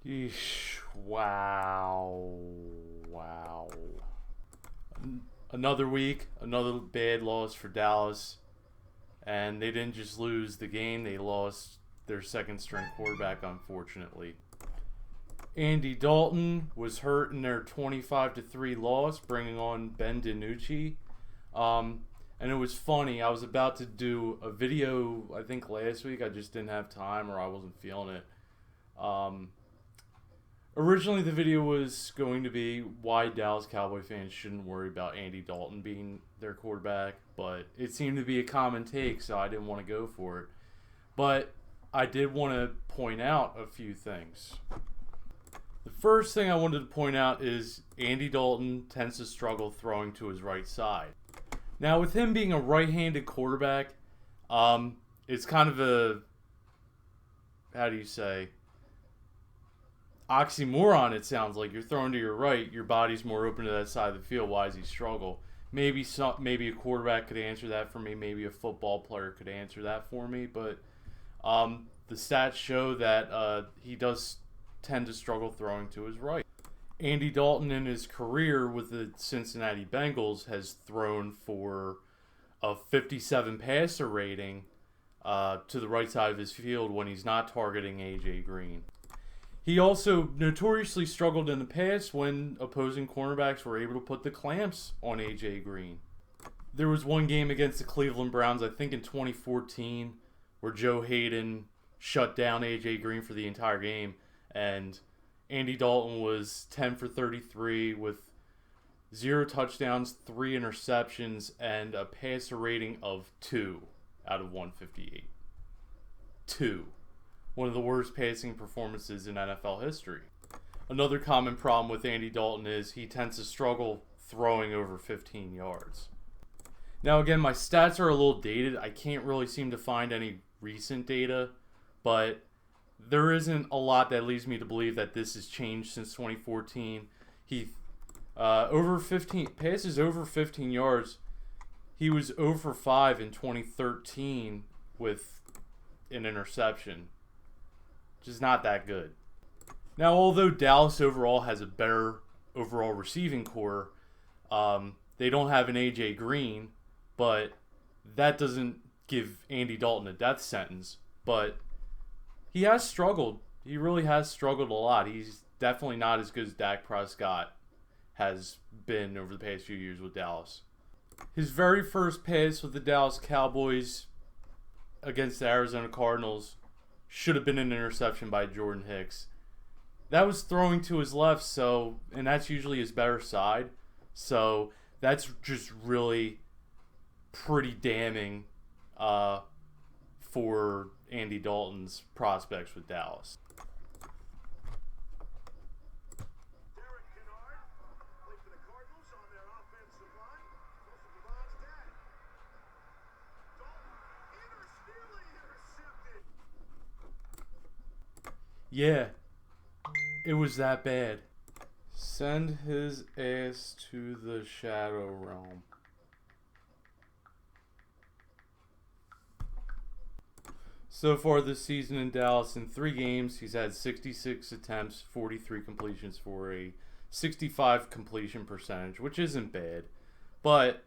Yeesh. Wow. Wow. Another week, another bad loss for Dallas. And they didn't just lose the game, they lost their second string quarterback, unfortunately. Andy Dalton was hurt in their 25-3 loss, bringing on Ben DiNucci. And it was funny. I was about to do a video, I think last week. I just didn't have time or I wasn't feeling it. Originally, the video was going to be why Dallas Cowboy fans shouldn't worry about Andy Dalton being their quarterback, but it seemed to be a common take, so I didn't want to go for it. But I did want to point out a few things. The first thing I wanted to point out is Andy Dalton tends to struggle throwing to his right side. Now, with him being a right-handed quarterback, it's kind of a, how do you say, oxymoron. It sounds like you're throwing to your right, your body's more open to that side of the field. Why does he struggle? Maybe a quarterback could answer that for me. Maybe a football player could answer that for me. But the stats show that he does tend to struggle throwing to his right. Andy Dalton in his career with the Cincinnati Bengals has thrown for a 57 passer rating to the right side of his field when he's not targeting A.J. Green. He also notoriously struggled in the past when opposing cornerbacks were able to put the clamps on A.J. Green. There was one game against the Cleveland Browns, I think in 2014, where Joe Hayden shut down A.J. Green for the entire game, and Andy Dalton was 10 for 33 with 0 touchdowns, 3 interceptions, and a passer rating of 2 out of 158. 2. One of the worst passing performances in NFL history. Another common problem with Andy Dalton is he tends to struggle throwing over 15 yards. Now again, my stats are a little dated. I can't really seem to find any recent data, but there isn't a lot that leads me to believe that this has changed since 2014. He passes over 15 yards. He was 0 for 5 in 2013 with an interception. Just not that good. Now, although Dallas overall has a better overall receiving core, they don't have an A.J. Green, but that doesn't give Andy Dalton a death sentence. But he has struggled. He really has struggled a lot. He's definitely not as good as Dak Prescott has been over the past few years with Dallas. His very first pass with the Dallas Cowboys against the Arizona Cardinals should have been an interception by Jordan Hicks. That was throwing to his left, and that's usually his better side. So that's just really pretty damning for Andy Dalton's prospects with Dallas. Yeah, it was that bad. Send his ass to the Shadow Realm. So far this season in Dallas, in 3 games, he's had 66 attempts, 43 completions for a 65 completion percentage, which isn't bad. But,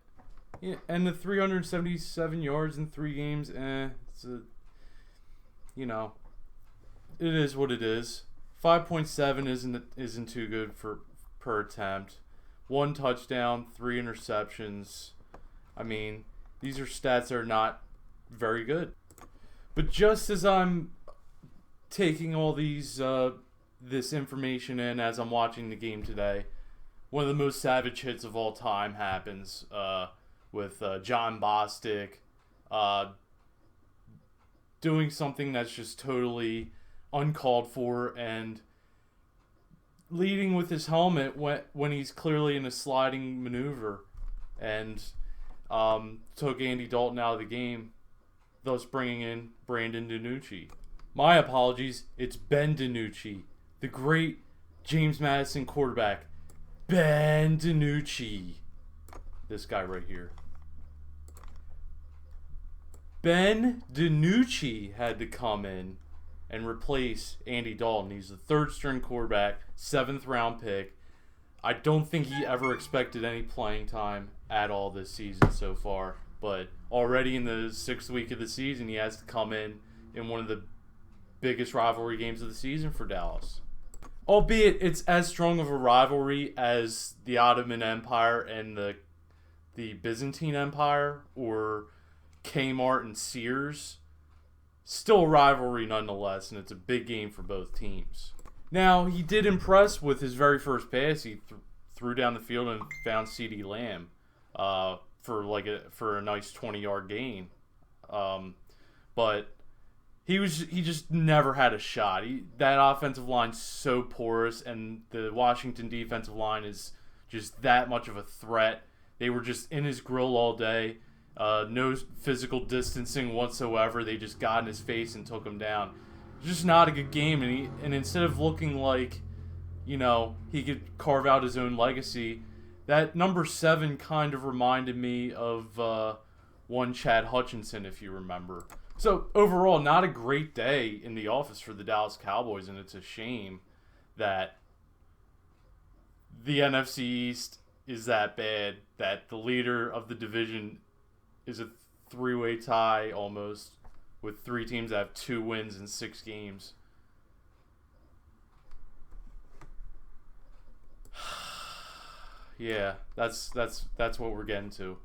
yeah, and the 377 yards in 3 games, it's it is what it is. 5.7 isn't too good per attempt. 1 touchdown, 3 interceptions. I mean, these are stats that are not very good. But just as I'm taking all this information in as I'm watching the game today, one of the most savage hits of all time happens with John Bostic doing something that's just totally uncalled for and leading with his helmet when he's clearly in a sliding maneuver, and took Andy Dalton out of the game, thus bringing in Brandon DiNucci. My apologies, it's Ben DiNucci, the great James Madison quarterback. Ben DiNucci. This guy right here. Ben DiNucci had to come in and replace Andy Dalton. He's the third-string quarterback, 7th-round pick. I don't think he ever expected any playing time at all this season so far. But already in the 6th week of the season, he has to come in one of the biggest rivalry games of the season for Dallas. Albeit it's as strong of a rivalry as the Ottoman Empire and the Byzantine Empire, or Kmart and Sears. Still a rivalry nonetheless, and it's a big game for both teams. Now, he did impress with his very first pass. He threw down the field and found CeeDee Lamb for a nice 20-yard gain. But he just never had a shot. That offensive line's so porous, and the Washington defensive line is just that much of a threat. They were just in his grill all day. No physical distancing whatsoever. They just got in his face and took him down. Just not a good game, and instead of looking like, he could carve out his own legacy, that number 7 kind of reminded me of one Chad Hutchinson, if you remember. So overall, not a great day in the office for the Dallas Cowboys, and it's a shame that the NFC East is that bad, that the leader of the division is a 3-way tie almost, with 3 teams that have 2 wins in 6 games. Yeah, that's what we're getting to.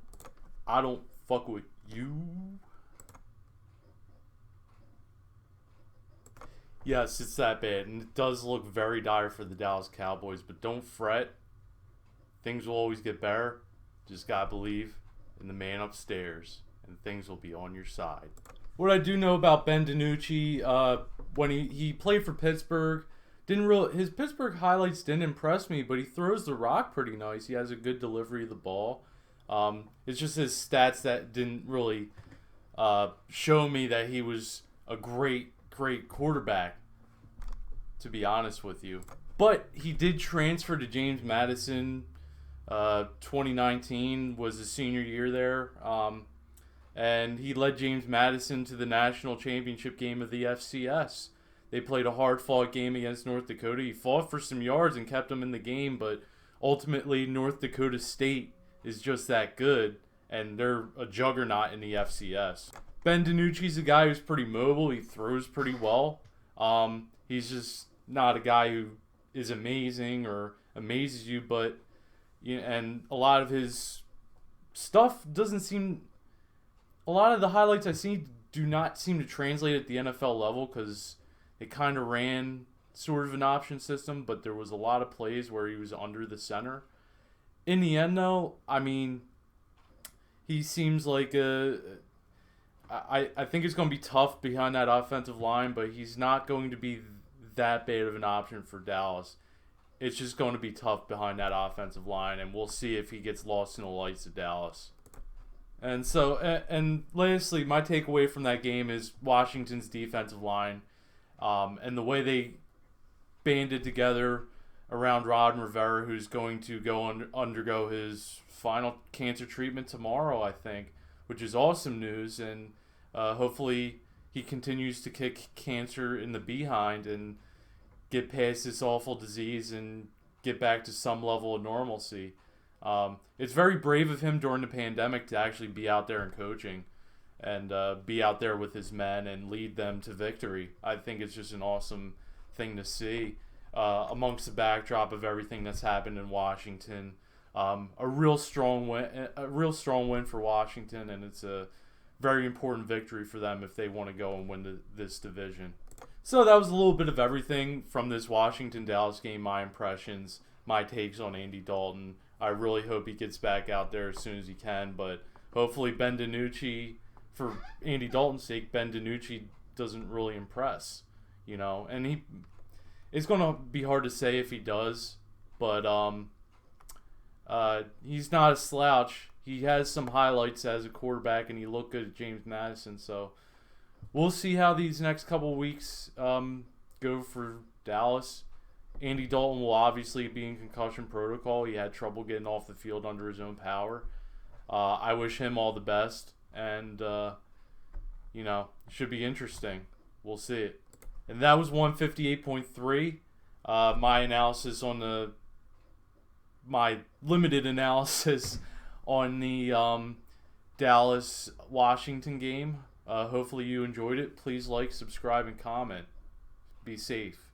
I don't fuck with you. Yes, it's that bad, and it does look very dire for the Dallas Cowboys, but don't fret. Things will always get better. Just gotta believe in the man upstairs, and things will be on your side. What I do know about Ben DiNucci, when he played for Pittsburgh, his Pittsburgh highlights didn't impress me, but he throws the rock pretty nice. He has a good delivery of the ball. It's just his stats that didn't really show me that he was a great quarterback, to be honest with you. But he did transfer to James Madison. 2019 was his senior year there. And he led James Madison to the national championship game of the FCS. They played a hard-fought game against North Dakota. He fought for some yards and kept them in the game, but ultimately North Dakota State is just that good, and they're a juggernaut in the FCS. Ben DiNucci's a guy who's pretty mobile. He throws pretty well. He's just not a guy who is amazing or amazes you, but and a lot of his stuff doesn't seem. A lot of the highlights I see do not seem to translate at the NFL level because they kind of ran sort of an option system, but there was a lot of plays where he was under the center. In the end, though, I mean, he seems like I think it's going to be tough behind that offensive line, but he's not going to be that bad of an option for Dallas. It's just going to be tough behind that offensive line, and we'll see if he gets lost in the lights of Dallas. And so, and lastly, my takeaway from that game is Washington's defensive line, and the way they banded together around Rod Rivera, who's going to undergo his final cancer treatment tomorrow, I think, which is awesome news. And hopefully he continues to kick cancer in the behind and get past this awful disease and get back to some level of normalcy. It's very brave of him during the pandemic to actually be out there and coaching and be out there with his men and lead them to victory. I think it's just an awesome thing to see amongst the backdrop of everything that's happened in Washington. A real strong win for Washington, and it's a very important victory for them if they want to go and win this division. So that was a little bit of everything from this Washington-Dallas game, my impressions, my takes on Andy Dalton. I really hope he gets back out there as soon as he can, but hopefully Ben DiNucci, for Andy Dalton's sake, Ben DiNucci doesn't really impress, and it's going to be hard to say if he does, but he's not a slouch. He has some highlights as a quarterback, and he looked good at James Madison, so we'll see how these next couple weeks go for Dallas. Andy Dalton will obviously be in concussion protocol. He had trouble getting off the field under his own power. I wish him all the best, and it should be interesting. We'll see it. And that was 158.3. My analysis on my limited analysis on the Dallas-Washington game. Hopefully you enjoyed it. Please like, subscribe, and comment. Be safe.